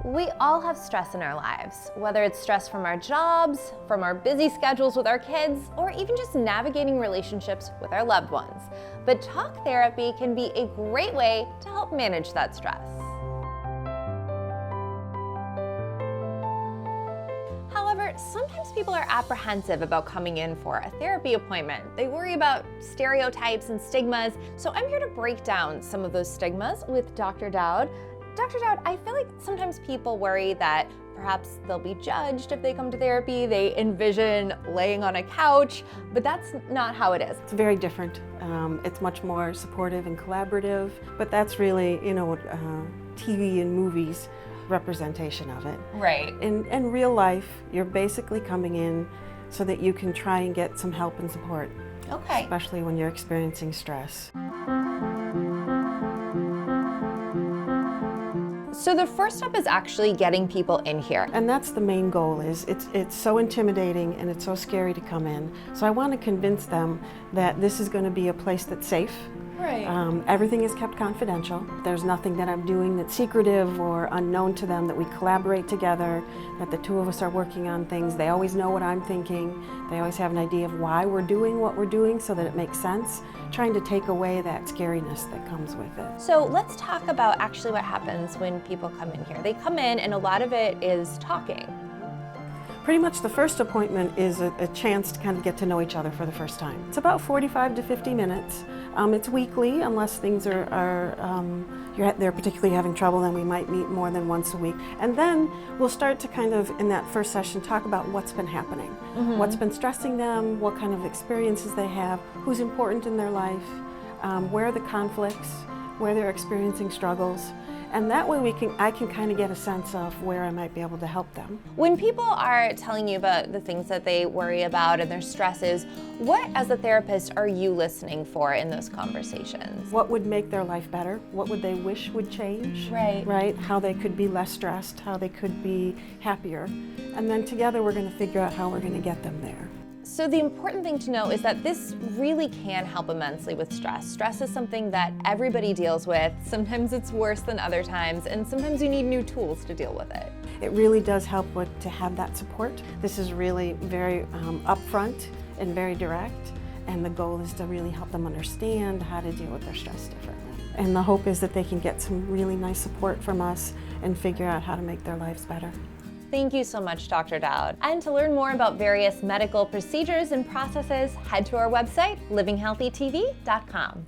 We all have stress in our lives, whether it's stress from our jobs, from our busy schedules with our kids, or even just navigating relationships with our loved ones. But talk therapy can be a great way to help manage that stress. However, sometimes people are apprehensive about coming in for a therapy appointment. They worry about stereotypes and stigmas. So I'm here to break down some of those stigmas with Dr. Dowd. Dr. Dowd, I feel like sometimes people worry that perhaps they'll be judged if they come to therapy. They envision laying on a couch, but that's not how it is. It's very different. It's much more supportive and collaborative, but that's really, TV and movies representation of it. Right. In real life, you're basically coming in so that you can try and get some help and support. Okay. Especially when you're experiencing stress. So the first step is actually getting people in here. And that's the main goal. It's so intimidating and it's so scary to come in. So I want to convince them that this is going to be a place that's safe. Right. Everything is kept confidential. There's nothing that I'm doing that's secretive or unknown to them, that we collaborate together, that the two of us are working on things. They always know what I'm thinking. They always have an idea of why we're doing what we're doing so that it makes sense, trying to take away that scariness that comes with it. So let's talk about actually what happens when people come in here. They come in and a lot of it is talking. Pretty much the first appointment is a chance to kind of get to know each other for the first time. It's about 45 to 50 minutes. It's weekly, unless things they're particularly having trouble, then we might meet more than once a week. And then we'll start to kind of, in that first session, talk about what's been happening, what's been stressing them, what kind of experiences they have, who's important in their life, where are the conflicts, where they're experiencing struggles. And that way I can kind of get a sense of where I might be able to help them. When people are telling you about the things that they worry about and their stresses, what as a therapist are you listening for in those conversations? What would make their life better? What would they wish would change? Right. How they could be less stressed, how they could be happier. And then together we're going to figure out how we're going to get them there. So the important thing to know is that this really can help immensely with stress. Stress is something that everybody deals with. Sometimes it's worse than other times, and sometimes you need new tools to deal with it. It really does help to have that support. This is really very upfront and very direct, and the goal is to really help them understand how to deal with their stress differently. And the hope is that they can get some really nice support from us and figure out how to make their lives better. Thank you so much, Dr. Dowd. And to learn more about various medical procedures and processes, head to our website, livinghealthytv.com.